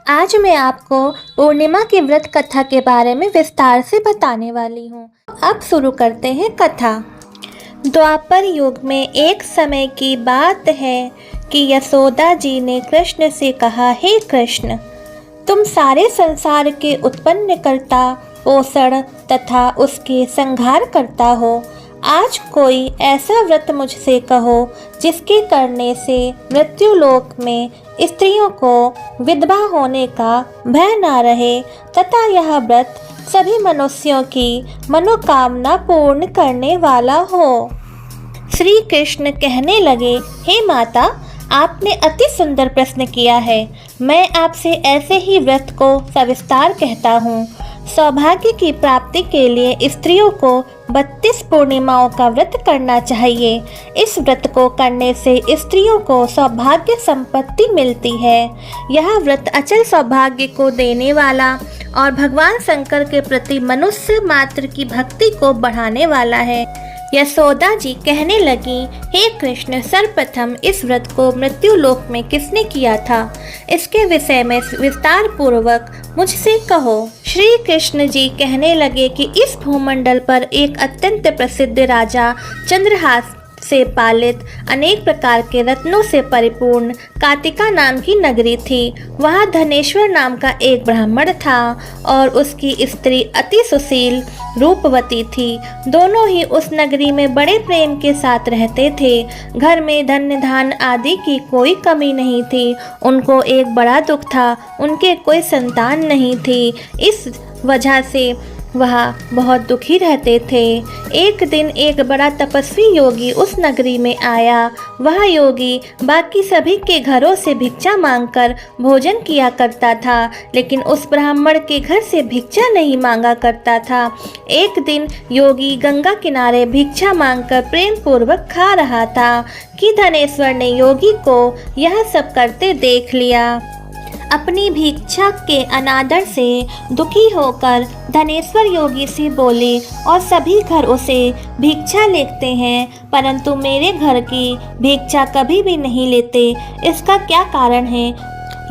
आज मैं आपको पूर्णिमा की व्रत कथा के बारे में विस्तार से बताने वाली हूँ। अब शुरू करते हैं कथा। द्वापर युग में एक समय की बात है कि यशोदा जी ने कृष्ण से कहा, हे कृष्ण, तुम सारे संसार के उत्पन्न करता, पोषण तथा उसके संहार करता हो। आज कोई ऐसा व्रत मुझसे कहो जिसके करने से मृत्युलोक में स्त्रियों को विधवा होने का भय ना रहे तथा यह व्रत सभी मनुष्यों की मनोकामना पूर्ण करने वाला हो। श्री कृष्ण कहने लगे, हे माता, आपने अति सुंदर प्रश्न किया है। मैं आपसे ऐसे ही व्रत को सविस्तार कहता हूँ। सौभाग्य की प्राप्ति के लिए स्त्रियों को 32 पूर्णिमाओं का व्रत करना चाहिए। इस व्रत को करने से स्त्रियों को सौभाग्य संपत्ति मिलती है। यह व्रत अचल सौभाग्य को देने वाला और भगवान शंकर के प्रति मनुष्य मात्र की भक्ति को बढ़ाने वाला है। यशोदा जी कहने लगी, हे कृष्ण, सर्वप्रथम इस व्रत को मृत्युलोक में किसने किया था? इसके विषय में विस्तार पूर्वक मुझसे कहो। श्री कृष्ण जी कहने लगे कि इस भूमंडल पर एक अत्यंत प्रसिद्ध राजा चंद्रहास से पालित अनेक प्रकार के रत्नों से परिपूर्ण कातिका नाम की नगरी थी। वहाँ धनेश्वर नाम का एक ब्राह्मण था और उसकी स्त्री अति सुशील रूपवती थी। दोनों ही उस नगरी में बड़े प्रेम के साथ रहते थे। घर में धन धान आदि की कोई कमी नहीं थी। उनको एक बड़ा दुख था, उनके कोई संतान नहीं थी। इस वजह से वह बहुत दुखी रहते थे। एक दिन एक बड़ा तपस्वी योगी उस नगरी में आया। वह योगी बाकी सभी के घरों से भिक्षा मांगकर भोजन किया करता था, लेकिन उस ब्राह्मण के घर से भिक्षा नहीं मांगा करता था। एक दिन योगी गंगा किनारे भिक्षा मांगकर प्रेम पूर्वक खा रहा था कि धनेश्वर ने योगी को यह सब करते देख लिया। अपनी भिक्षा के अनादर से दुखी होकर धनेश्वर योगी से बोले, और सभी घर उसे भिक्षा लेते हैं परंतु मेरे घर की भिक्षा कभी भी नहीं लेते, इसका क्या कारण है?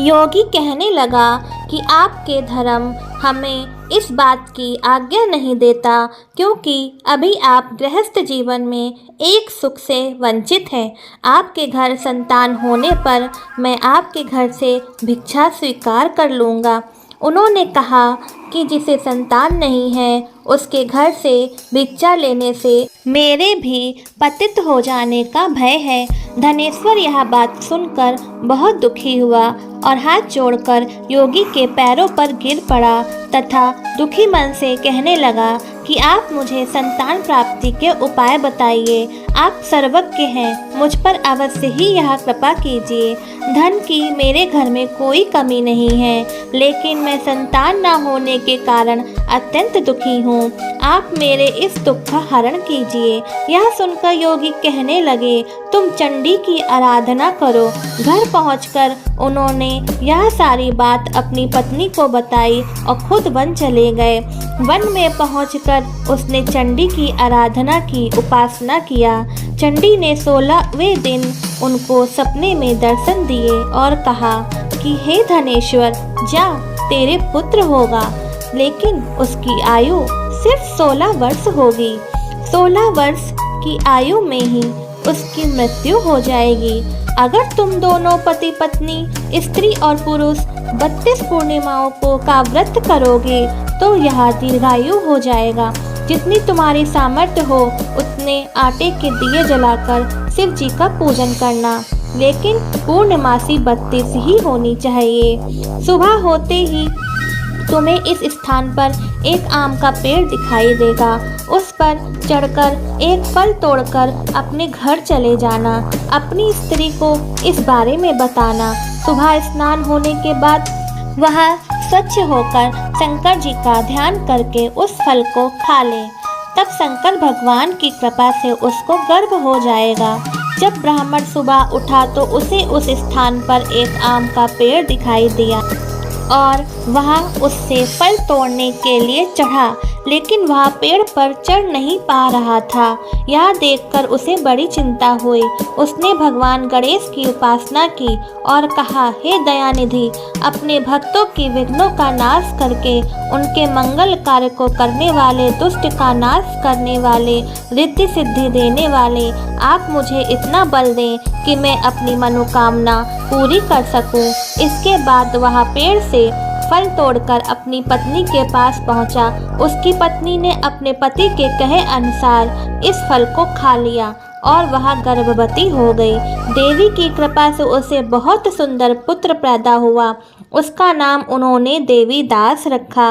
योगी कहने लगा कि आपके धर्म हमें इस बात की आज्ञा नहीं देता, क्योंकि अभी आप गृहस्थ जीवन में एक सुख से वंचित हैं। आपके घर संतान होने पर मैं आपके घर से भिक्षा स्वीकार कर लूँगा। उन्होंने कहा कि जिसे संतान नहीं है उसके घर से भिक्षा लेने से मेरे भी पतित हो जाने का भय है। धनेश्वर यह बात सुनकर बहुत दुखी हुआ और हाथ जोड़कर योगी के पैरों पर गिर पड़ा तथा दुखी मन से कहने लगा कि आप मुझे संतान प्राप्ति के उपाय बताइए। आप सर्वज्ञ हैं, मुझ पर अवश्य ही यह कृपा कीजिए। धन की मेरे घर में कोई कमी नहीं है, लेकिन मैं संतान न होने के कारण अत्यंत दुखी हूँ। आप मेरे इस दुख का हरण कीजिए। यह सुनकर योगी कहने लगे, तुम चंडी की आराधना करो। घर पहुंचकर उन्होंने यह सारी बात अपनी पत्नी को बताई और खुद वन चले गए। वन में पहुंचकर उसने चंडी की आराधना की, उपासना किया। चंडी ने 16वें दिन उनको सपने में दर्शन दिए और कहा कि हे धनेश्वर, जा, तेरे पुत्र होगा, लेकिन उसकी आयु सिर्फ 16 वर्ष होगी। 16 वर्ष की आयु में ही उसकी मृत्यु हो जाएगी। अगर तुम दोनों पति पत्नी, स्त्री और पुरुष 32 पूर्णिमाओं का व्रत करोगे तो यह दीर्घायु हो जाएगा। जितनी तुम्हारी सामर्थ्य हो उतने आटे के दिए जलाकर शिव जी का पूजन करना, लेकिन पूर्णमासी 32 ही होनी चाहिए। सुबह होते ही तुम्हें इस स्थान पर एक आम का पेड़ दिखाई देगा। उस पर चढ़कर एक फल तोड़कर अपने घर चले जाना। अपनी स्त्री को इस बारे में बताना। सुबह स्नान होने के बाद वह स्वच्छ होकर शंकर जी का ध्यान करके उस फल को खा ले। तब शंकर भगवान की कृपा से उसको गर्भ हो जाएगा। जब ब्राह्मण सुबह उठा तो उसे उस स्थान पर एक आम का पेड़ दिखाई दिया और वह उससे फल तोड़ने के लिए चढ़ा, लेकिन वह पेड़ पर चढ़ नहीं पा रहा था। यह देखकर उसे बड़ी चिंता हुई। उसने भगवान गणेश की उपासना की और कहा, हे दयानिधि, अपने भक्तों के विघ्नों का नाश करके उनके मंगल कार्य को करने वाले, दुष्ट का नाश करने वाले, रिद्धि सिद्धि देने वाले, आप मुझे इतना बल दें कि मैं अपनी मनोकामना पूरी कर सकूं। इसके बाद वह पेड़ से फल तोड़कर अपनी पत्नी के पास पहुंचा। उसकी पत्नी ने अपने पति के कहे अनुसार इस फल को खा लिया और वह गर्भवती हो गई। देवी की कृपा से उसे बहुत सुंदर पुत्र पैदा हुआ। उसका नाम उन्होंने देवी दास रखा।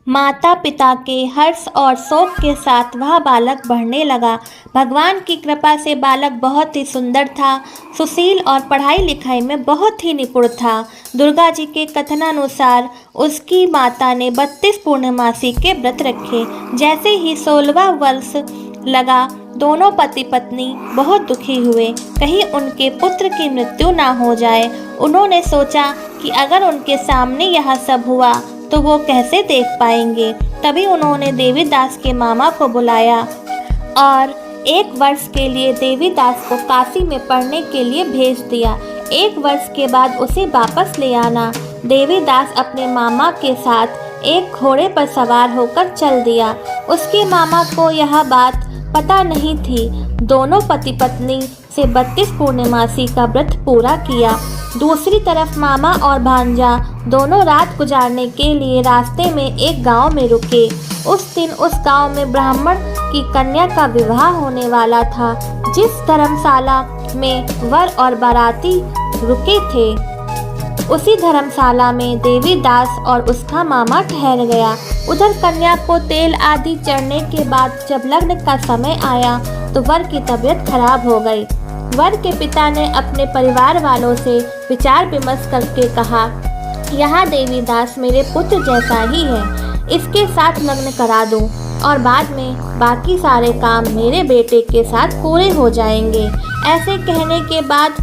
माता पिता के हर्ष और शोक के साथ वह बालक बढ़ने लगा। भगवान की कृपा से बालक बहुत ही सुंदर था, सुशील और पढ़ाई लिखाई में बहुत ही निपुण था। दुर्गा जी के कथनानुसार उसकी माता ने 32 पूर्णमासी के व्रत रखे। जैसे ही 16वां वर्ष लगा, दोनों पति पत्नी बहुत दुखी हुए, कहीं उनके पुत्र की मृत्यु ना हो जाए। उन्होंने सोचा कि अगर उनके सामने यह सब हुआ तो वो कैसे देख पाएंगे। तभी उन्होंने देवीदास के मामा को बुलाया और 1 वर्ष के लिए देवीदास को काशी में पढ़ने के लिए भेज दिया। 1 वर्ष के बाद उसे वापस ले आना। देवीदास अपने मामा के साथ एक घोड़े पर सवार होकर चल दिया। उसके मामा को यह बात पता नहीं थी। दोनों पति पत्नी से 32 पूर्णमासी का व्रत पूरा किया। दूसरी तरफ मामा और भांजा दोनों रात गुजारने के लिए रास्ते में एक गांव में रुके। उस दिन उस गांव में ब्राह्मण की कन्या का विवाह होने वाला था। जिस धर्मशाला में वर और बाराती रुके थे, उसी धर्मशाला में देवीदास और उसका मामा ठहर गया। उधर कन्या को तेल आदि चढ़ने के बाद जब लग्न का समय आया तो वर की तबीयत खराब हो गई। वर के पिता ने अपने परिवार वालों से विचार विमर्श करके कहा, यहाँ देवीदास मेरे पुत्र जैसा ही है, इसके साथ लग्न करा दूं और बाद में बाकी सारे काम मेरे बेटे के साथ पूरे हो जाएंगे। ऐसे कहने के बाद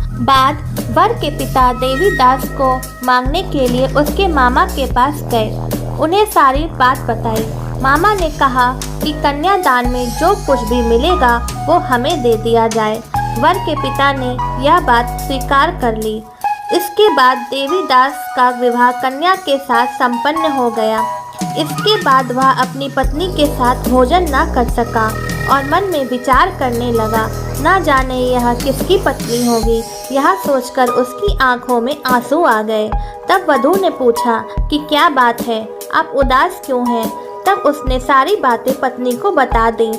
वर के पिता देवीदास को मांगने के लिए उसके मामा के पास गए। उन्हें सारी बात बताई। मामा ने कहा कि कन्यादान में जो कुछ भी मिलेगा वो हमें दे दिया जाए। वर के पिता ने यह बात स्वीकार कर ली। इसके बाद देवीदास का विवाह कन्या के साथ संपन्न हो गया। इसके बाद वह अपनी पत्नी के साथ भोजन न कर सका और मन में विचार करने लगा, न जाने यह किसकी पत्नी होगी। यह सोचकर उसकी आंखों में आंसू आ गए। तब वधू ने पूछा कि क्या बात है, आप उदास क्यों हैं? तब उसने सारी बातें पत्नी को बता दी।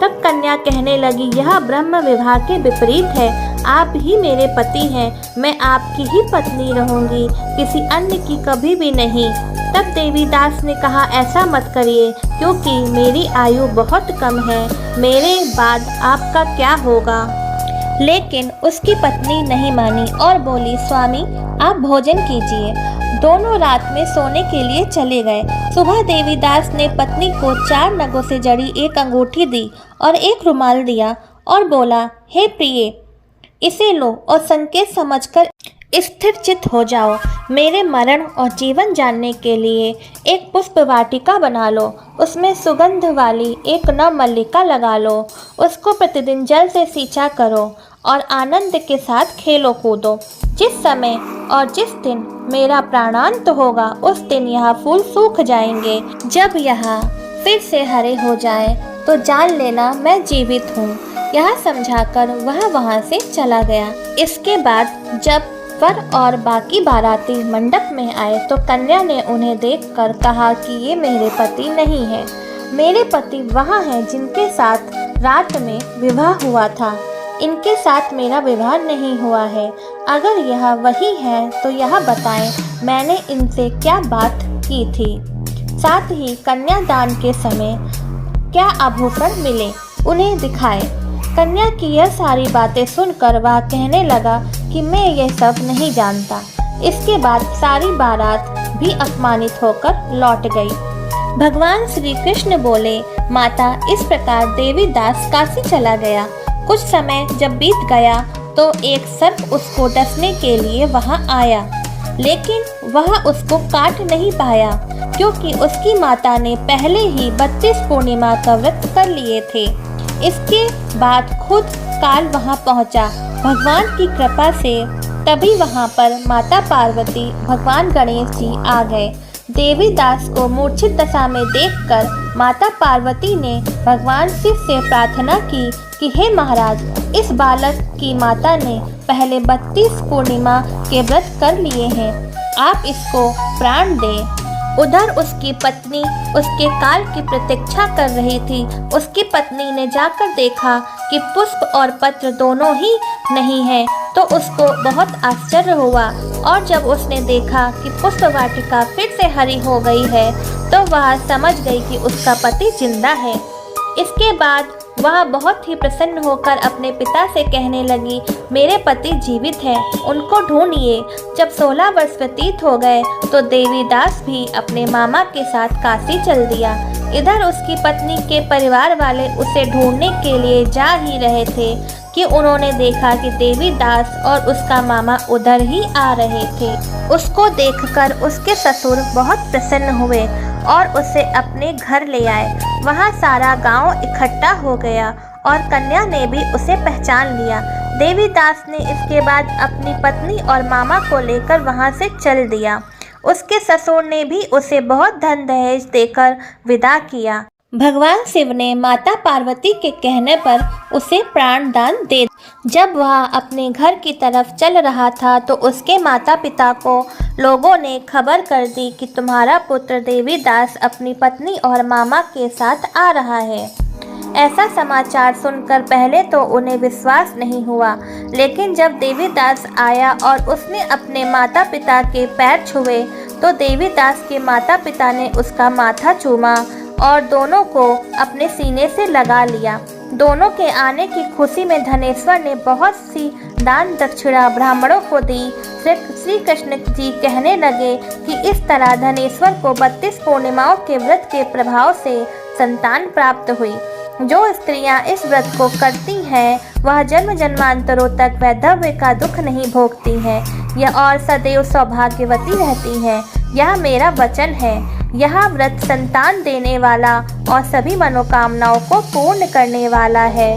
तब कन्या कहने लगी, यह ब्रह्म विवाह के विपरीत है। आप ही मेरे पति हैं, मैं आपकी ही पत्नी रहूंगी, किसी अन्य की कभी भी नहीं। तब देवीदास ने कहा, ऐसा मत करिए, क्योंकि मेरी आयु बहुत कम है, मेरे बाद आपका क्या होगा। लेकिन उसकी पत्नी नहीं मानी और बोली, स्वामी आप भोजन कीजिए। दोनों रात में सोने के लिए चले गए। सुबह देवीदास ने पत्नी को 4 नगों से जड़ी एक अंगूठी दी और एक रुमाल दिया और बोला, हे प्रिय, इसे लो और संकेत समझकर स्थिर चित्त हो जाओ। मेरे मरण और जीवन जानने के लिए एक पुष्प वाटिका बना लो, उसमें सुगंध वाली एक नव मल्लिका लगा लो, उसको प्रतिदिन जल से सींचा करो और आनंद के साथ खेलो कूदो। जिस समय और जिस दिन मेरा प्राणांत होगा उस दिन यह फूल सूख जाएंगे। जब यह फिर से हरे हो जाए तो जान लेना मैं जीवित हूँ। यह समझाकर वह वहाँ से चला गया। इसके बाद जब वर और बाकी बाराती मंडप में आए तो कन्या ने उन्हें देखकर कहा कि ये मेरे पति नहीं है, मेरे पति वहाँ हैं जिनके साथ रात में विवाह हुआ था। इनके साथ मेरा विवाह नहीं हुआ है। अगर यह वही है तो यह बताएं मैंने इनसे क्या बात की थी। साथ ही कन्यादान के समय क्या आभूषण मिले उन्हें दिखाएं। कन्या की यह सारी बातें सुनकर वह कहने लगा कि मैं यह सब नहीं जानता। इसके बाद सारी बारात भी अपमानित होकर लौट गई। भगवान श्री कृष्ण बोले, माता इस प्रकार देवीदास काशी चला गया। कुछ समय जब बीत गया तो एक सर्प उसको डसने के लिए वहां आया, लेकिन वह उसको काट नहीं पाया। क्योंकि उसकी माता ने पहले ही 32 पूर्णिमा का व्रत कर लिए थे। इसके बाद खुद काल वहां पहुंचा। भगवान की कृपा से तभी वहां पर माता पार्वती, भगवान गणेश जी आ गए। देवीदास को मूर्छित दशा में देखकर माता पार्वती ने भगवान शिव से प्रार्थना की कि हे महाराज, इस बालक की माता ने पहले 32 पूर्णिमा के व्रत कर लिए हैं, आप इसको प्राण दें। उधर उसकी पत्नी उसके काल की प्रतीक्षा कर रही थी। उसकी पत्नी ने जाकर देखा कि पुष्प और पत्र दोनों ही नहीं है, तो उसको बहुत आश्चर्य हुआ। और जब उसने देखा कि पुष्प वाटिका फिर से हरी हो गई है, तो वह समझ गई कि उसका पति जिंदा है। इसके बाद वह बहुत ही प्रसन्न होकर अपने पिता से कहने लगी, मेरे पति जीवित हैं, उनको ढूंढिए। जब 16 वर्ष व्यतीत हो गए तो देवीदास भी अपने मामा के साथ काशी चल दिया। इधर उसकी पत्नी के परिवार वाले उसे ढूंढने के लिए जा ही रहे थे कि उन्होंने देखा कि देवीदास और उसका मामा उधर ही आ रहे थे। उसको देखकर उसके ससुर बहुत प्रसन्न हुए और उसे अपने घर ले आए। वहाँ सारा गांव इकट्ठा हो गया और कन्या ने भी उसे पहचान लिया। देवीदास ने इसके बाद अपनी पत्नी और मामा को लेकर वहाँ से चल दिया। उसके ससुर ने भी उसे बहुत धन दहेज देकर विदा किया। भगवान शिव ने माता पार्वती के कहने पर उसे प्राण दान दे। जब वह अपने घर की तरफ चल रहा था तो उसके माता पिता को लोगों ने खबर कर दी कि तुम्हारा पुत्र देवीदास अपनी पत्नी और मामा के साथ आ रहा है। ऐसा समाचार सुनकर पहले तो उन्हें विश्वास नहीं हुआ, लेकिन जब देवीदास आया और उसने अपने माता पिता के पैर छुए तो देवीदास के माता पिता ने उसका माथा चूमा और दोनों को अपने सीने से लगा लिया। दोनों के आने की खुशी में धनेश्वर ने बहुत सी दान दक्षिणा ब्राह्मणों को दी। श्री कृष्ण जी कहने लगे कि इस तरह धनेश्वर को 32 पूर्णिमाओं के व्रत के प्रभाव से संतान प्राप्त हुई। जो स्त्रियां इस व्रत को करती हैं वह जन्म जन्मांतरों तक वैधव्य का दुख नहीं भोगती हैं, यह और सदैव सौभाग्यवती रहती हैं। यह मेरा वचन है। यह व्रत संतान देने वाला और सभी मनोकामनाओं को पूर्ण करने वाला है।